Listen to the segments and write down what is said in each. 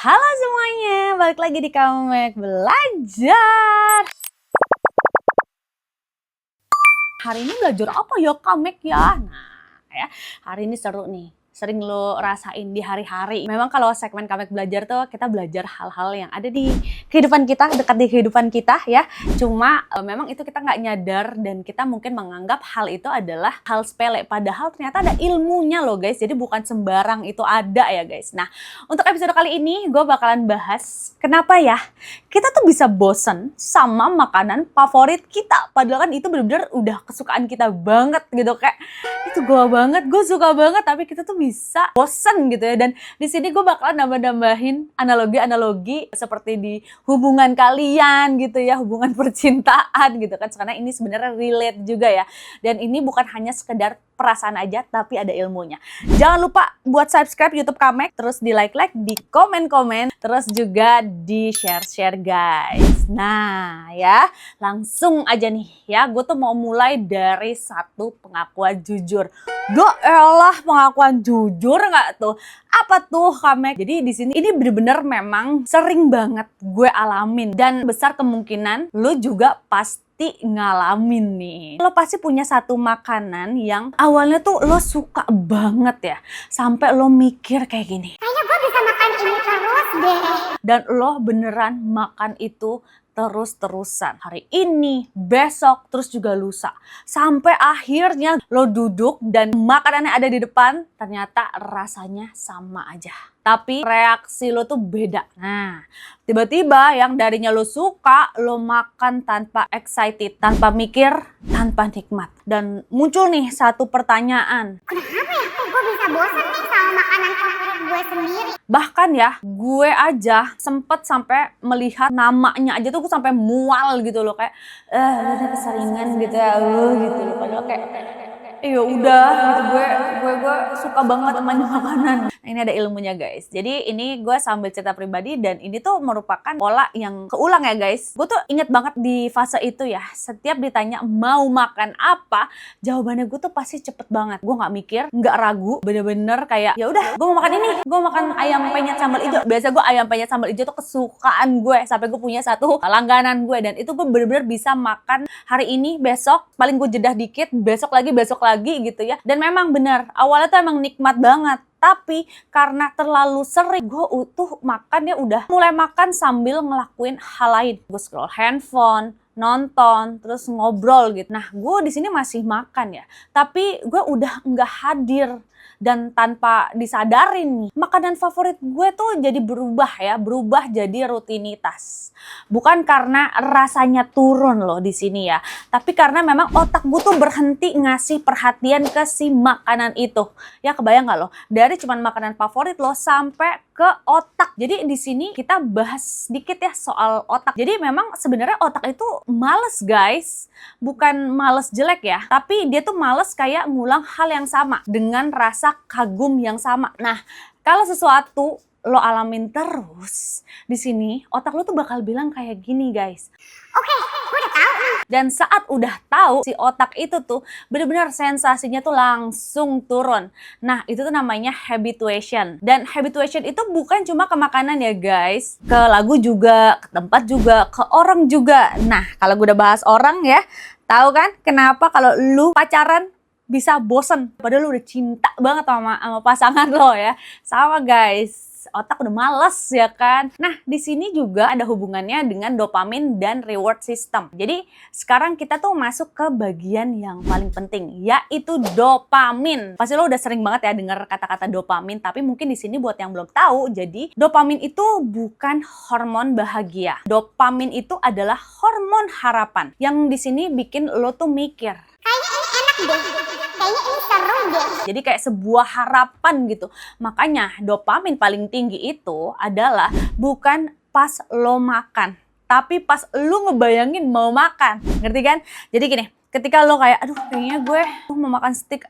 Halo semuanya, balik lagi di Kamek Belajar. Hari ini belajar apa ya Kamek ya? Nah ya, hari ini seru nih. Sering lo rasain di hari-hari. Memang kalau segmen Kamek Belajar tuh kita belajar hal-hal yang ada di kehidupan kita, dekat di kehidupan kita ya. Cuma memang itu kita nggak nyadar dan kita mungkin menganggap hal itu adalah hal sepele. Padahal ternyata ada ilmunya loh guys. Jadi bukan sembarang itu ada ya guys. Nah untuk episode kali ini gue bakalan bahas kenapa ya kita tuh bisa bosen sama makanan favorit kita. Padahal kan itu bener-bener udah kesukaan kita banget gitu. Kayak itu gue suka banget tapi kita tuh bisa bosen gitu ya. Dan di sini gue bakalan nambah-nambahin analogi-analogi seperti di hubungan kalian gitu ya, hubungan percintaan gitu kan. Karena ini sebenarnya relate juga ya. Dan ini bukan hanya sekedar perasaan aja tapi ada ilmunya. Jangan lupa buat subscribe YouTube Kamek, terus di like-like, di komen-komen, terus juga di share-share guys. Nah ya, langsung aja nih ya, gue tuh mau mulai dari satu pengakuan jujur. Elah pengakuan jujur nggak tuh? Apa tuh Kamek? Jadi di sini ini bener-bener memang sering banget gue alamin dan besar kemungkinan lu juga pasti ngalamin nih. Lo pasti punya satu makanan yang awalnya tuh lo suka banget ya, sampai lo mikir kayak gini, kayaknya gue bisa makan ini terus deh. Dan lo beneran makan itu terus-terusan. Hari ini, besok, terus juga lusa. Sampai akhirnya lo duduk dan makanannya ada di depan, ternyata rasanya sama aja. Tapi reaksi lo tuh beda. Nah, tiba-tiba yang darinya lo suka, lo makan tanpa excited, tanpa mikir, tanpa nikmat. Dan muncul nih satu pertanyaan. Kenapa ya kok gue bisa bosan nih sama makanan favorit gue sendiri? Bahkan ya, gue aja sempet sampai melihat namanya aja tuh gue sampai mual gitu loh. Kayak, udah keseringan gitu ya, gitu loh. Padahal kayak, ya udah gitu, gue suka banget sama makanan. Nah, ini ada ilmunya guys. Jadi ini gue sambil cerita pribadi dan ini tuh merupakan pola yang keulang ya guys. Gue tuh inget banget di fase itu ya. Setiap ditanya mau makan apa, jawabannya gue tuh pasti cepet banget. Gue nggak mikir, nggak ragu, bener-bener kayak ya udah, gue mau makan ini, gue mau makan ayam penyet sambal hijau. Biasa gue ayam penyet sambal hijau tuh kesukaan gue. Sampai gue punya satu langganan gue dan itu gue bener-bener bisa makan hari ini, besok, paling gue jedah dikit, besok lagi gitu ya. Dan memang benar, awalnya tuh emang nikmat banget. Tapi karena terlalu sering, gue tuh makannya udah mulai makan sambil ngelakuin hal lain. Gue scroll handphone, nonton, terus ngobrol gitu. Nah, gue di sini masih makan ya. Tapi gue udah nggak hadir. Dan tanpa disadarin nih, makanan favorit gue tuh jadi berubah jadi rutinitas. Bukan karena rasanya turun loh di sini ya, tapi karena memang otak gue tuh berhenti ngasih perhatian ke si makanan itu. Ya kebayang nggak lo? Dari cuman makanan favorit lo sampai ke otak. Jadi di sini kita bahas sedikit ya soal otak. Jadi memang sebenarnya otak itu males guys, bukan males jelek ya, tapi dia tuh males kayak ngulang hal yang sama dengan rasa kagum yang sama. Nah, kalau sesuatu lo alamin terus, di sini otak lo tuh bakal bilang kayak gini guys. Oke, gue udah tahu nih. Dan saat udah tahu, si otak itu tuh benar-benar sensasinya tuh langsung turun. Nah, itu tuh namanya habituation. Dan habituation itu bukan cuma ke makanan ya guys, ke lagu juga, ke tempat juga, ke orang juga. Nah, kalau gue udah bahas orang ya, tahu kan kenapa kalau lu pacaran bisa bosen, padahal lu udah cinta banget sama pasangan lo ya. Sama guys, otak udah males ya kan. Nah di sini juga ada hubungannya dengan dopamin dan reward system. Jadi sekarang kita tuh masuk ke bagian yang paling penting, yaitu dopamin. Pasti lo udah sering banget ya dengar kata-kata dopamin, tapi mungkin di sini buat yang belum tahu, jadi dopamin itu bukan hormon bahagia. Dopamin itu adalah hormon harapan yang di sini bikin lo tuh mikir, Kayaknya ini enak deh. Kayaknya ini seru deh. jadi kayak sebuah harapan gitu. Makanya dopamin paling tinggi itu adalah bukan pas lo makan, tapi pas lo ngebayangin mau makan. Ngerti kan? Jadi gini, ketika lo kayak, aduh kayaknya gue mau makan steak.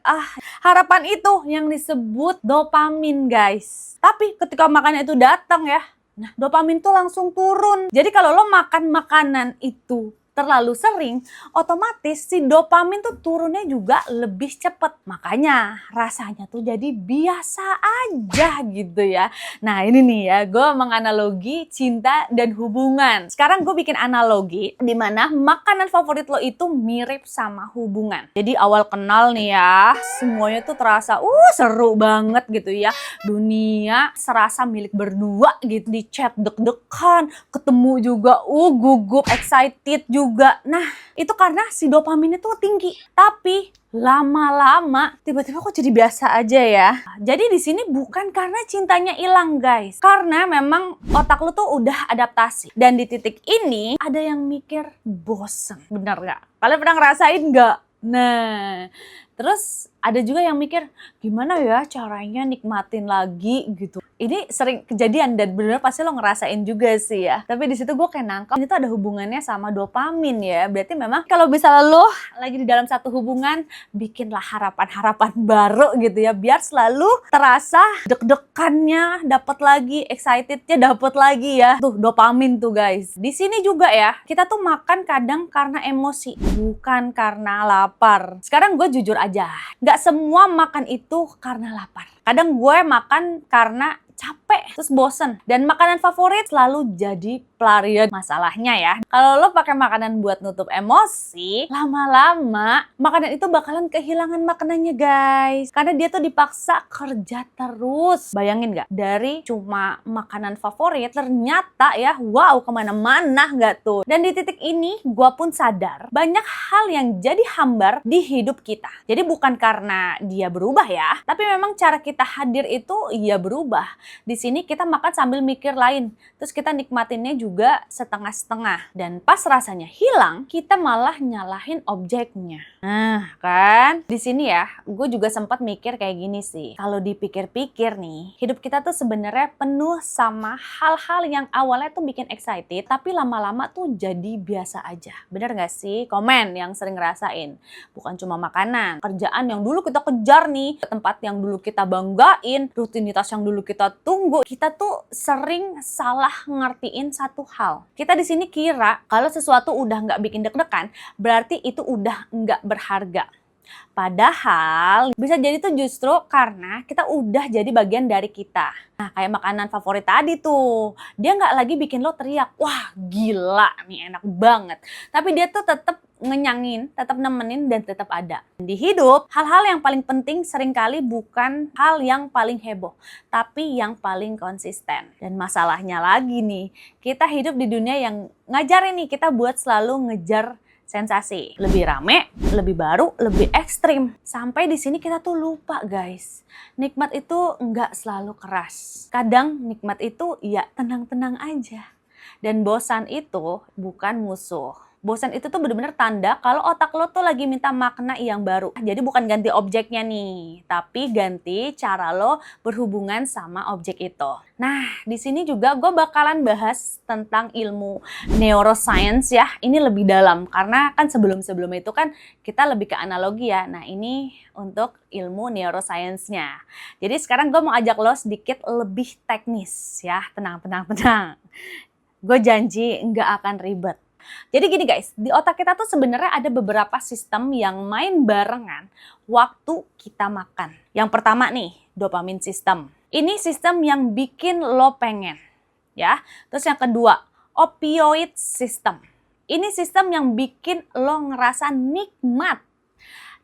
Harapan itu yang disebut dopamin guys. Tapi ketika makannya itu datang ya, nah dopamin tuh langsung turun. Jadi kalau lo makan makanan itu terlalu sering, otomatis si dopamin tuh turunnya juga lebih cepet. Makanya rasanya tuh jadi biasa aja gitu ya. Nah ini nih ya, gue menganalogi cinta dan hubungan. Sekarang gue bikin analogi di mana makanan favorit lo itu mirip sama hubungan. Jadi awal kenal nih ya, semuanya tuh terasa seru banget gitu ya. Dunia serasa milik berdua gitu, di chat deg-degan, ketemu juga gugup, excited juga. Nah, itu karena si dopaminnya tuh tinggi. Tapi lama-lama tiba-tiba kok jadi biasa aja ya. Jadi di sini bukan karena cintanya hilang guys, karena memang otak lu tuh udah adaptasi. Dan di titik ini ada yang mikir bosen, bener gak? Kalian pernah ngerasain gak? Nah, terus ada juga yang mikir gimana ya caranya nikmatin lagi gitu. Ini sering kejadian dan bener pasti lo ngerasain juga sih ya. Tapi di situ gue kayak nangkep ini tuh ada hubungannya sama dopamin ya. Berarti memang kalau misalnya lo lagi di dalam satu hubungan, bikinlah harapan-harapan baru gitu ya. Biar selalu terasa deg-degannya dapat lagi, excitednya dapat lagi ya. Tuh dopamin tuh guys. Di sini juga ya, kita tuh makan kadang karena emosi, bukan karena lapar. Sekarang gue jujur aja, nggak semua makan itu karena lapar. Kadang gue makan karena capek, terus bosen. Dan makanan favorit selalu jadi pelarian masalahnya ya. Kalau lo pakai makanan buat nutup emosi, lama-lama makanan itu bakalan kehilangan makanannya guys. Karena dia tuh dipaksa kerja terus. Bayangin gak? Dari cuma makanan favorit, ternyata ya wow kemana-mana gak tuh. Dan di titik ini gue pun sadar banyak hal yang jadi hambar di hidup kita. Jadi bukan karena dia berubah ya, tapi memang cara kita hadir itu ya berubah. Di sini kita makan sambil mikir lain, terus kita nikmatinnya juga setengah-setengah. Dan pas rasanya hilang, kita malah nyalahin objeknya. Nah kan, di sini ya, gue juga sempat mikir kayak gini sih. Kalau dipikir-pikir nih, hidup kita tuh sebenarnya penuh sama hal-hal yang awalnya tuh bikin excited, tapi lama-lama tuh jadi biasa aja. Bener gak sih? Komen yang sering ngerasain. Bukan cuma makanan, kerjaan yang dulu kita kejar nih, tempat yang dulu kita banggain, rutinitas yang dulu kita tunggu, kita tuh sering salah ngertiin satu hal. Kita di sini kira kalau sesuatu udah nggak bikin deg-degan, berarti itu udah nggak berharga. Padahal bisa jadi tuh justru karena kita udah jadi bagian dari kita. Nah kayak makanan favorit tadi tuh, dia nggak lagi bikin lo teriak, wah gila nih enak banget. Tapi dia tuh tetap ngenyangin, tetap nemenin dan tetap ada. Di hidup, hal-hal yang paling penting seringkali bukan hal yang paling heboh, tapi yang paling konsisten. Dan masalahnya lagi nih, kita hidup di dunia yang ngajarin nih kita buat selalu ngejar sensasi. Lebih rame, lebih baru, lebih ekstrim. Sampai di sini kita tuh lupa guys. Nikmat itu nggak selalu keras. Kadang nikmat itu ya tenang-tenang aja. Dan bosan itu bukan musuh. Bosan itu tuh bener-bener tanda kalau otak lo tuh lagi minta makna yang baru. Jadi bukan ganti objeknya nih, tapi ganti cara lo berhubungan sama objek itu. Nah, di sini juga gue bakalan bahas tentang ilmu neuroscience ya. Ini lebih dalam karena kan sebelum-sebelum itu kan kita lebih ke analogi ya. Nah, ini untuk ilmu neuroscience-nya. Jadi sekarang gue mau ajak lo sedikit lebih teknis ya. Tenang. Gue janji nggak akan ribet. Jadi gini guys, di otak kita tuh sebenarnya ada beberapa sistem yang main barengan waktu kita makan. Yang pertama nih, dopamin system. Ini sistem yang bikin lo pengen, ya. Terus yang kedua, opioid system. Ini sistem yang bikin lo ngerasa nikmat.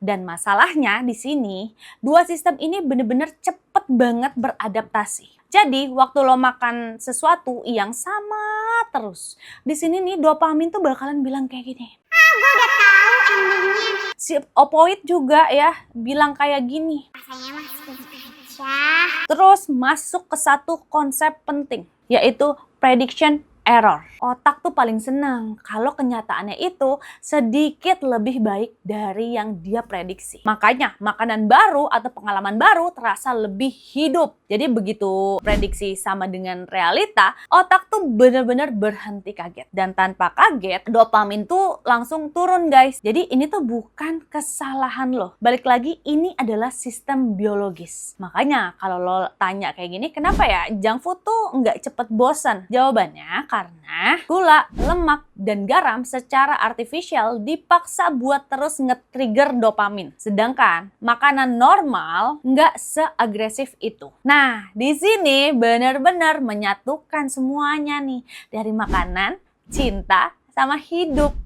Dan masalahnya di sini, dua sistem ini bener-bener cepet banget beradaptasi. Jadi waktu lo makan sesuatu yang sama terus, di sini nih dopamin tuh bakalan bilang kayak gini. Gue udah tahu endingnya. Si opioid juga ya bilang kayak gini. Rasanya masih aja. Terus masuk ke satu konsep penting, yaitu prediction error. Otak tuh paling senang kalau kenyataannya itu sedikit lebih baik dari yang dia prediksi. Makanya makanan baru atau pengalaman baru terasa lebih hidup. Jadi begitu prediksi sama dengan realita, otak tuh benar-benar berhenti kaget. Dan tanpa kaget, dopamin tuh langsung turun guys. Jadi ini tuh bukan kesalahan lo. Balik lagi, ini adalah sistem biologis. Makanya kalau lo tanya kayak gini, kenapa ya junk food tuh nggak cepet bosan? Jawabannya Karena gula, lemak, dan garam secara artifisial dipaksa buat terus nge-trigger dopamin. Sedangkan makanan normal nggak seagresif itu. Nah, di sini benar-benar menyatukan semuanya nih. Dari makanan, cinta, sama hidup.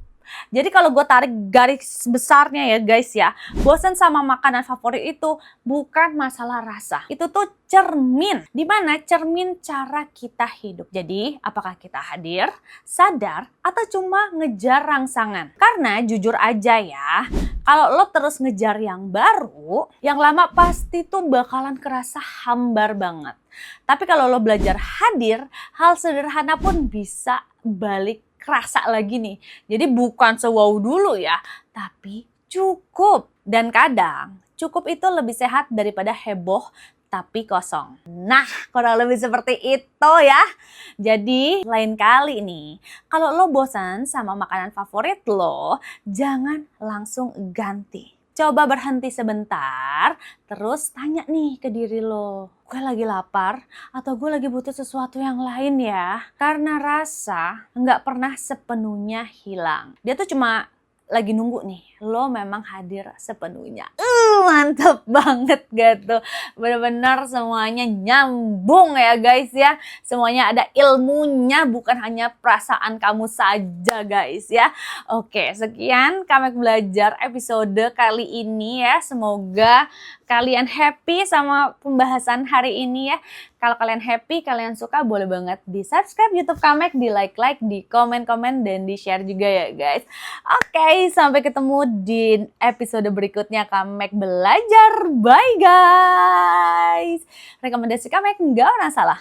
Jadi kalau gue tarik garis besarnya ya guys ya, bosan sama makanan favorit itu bukan masalah rasa. Itu tuh cermin, dimana cermin cara kita hidup. Jadi apakah kita hadir, sadar, atau cuma ngejar rangsangan? Karena jujur aja ya, kalau lo terus ngejar yang baru, yang lama pasti tuh bakalan kerasa hambar banget. Tapi kalau lo belajar hadir, hal sederhana pun bisa balik kerasa lagi nih. Jadi bukan se-wow dulu ya, tapi cukup. Dan kadang cukup itu lebih sehat daripada heboh tapi kosong. Nah, kurang lebih seperti itu ya. Jadi lain kali nih, kalau lo bosan sama makanan favorit lo, jangan langsung ganti. Coba berhenti sebentar, terus tanya nih ke diri lo, gue lagi lapar atau gue lagi butuh sesuatu yang lain ya? Karena rasa nggak pernah sepenuhnya hilang. Dia tuh cuma lagi nunggu nih, lo memang hadir sepenuhnya. Mantep banget gitu. Bener-bener semuanya nyambung ya guys ya. Semuanya ada ilmunya, bukan hanya perasaan kamu saja guys ya. Oke, sekian Kamek Belajar episode kali ini ya. Semoga kalian happy sama pembahasan hari ini ya. Kalau kalian happy, kalian suka, boleh banget di subscribe YouTube Kamek, di like-like, di komen-komen, dan di share juga ya guys. Oke, sampai ketemu di episode berikutnya Kamek Belajar. Bye guys. Rekomendasi Kamek nggak pernah salah.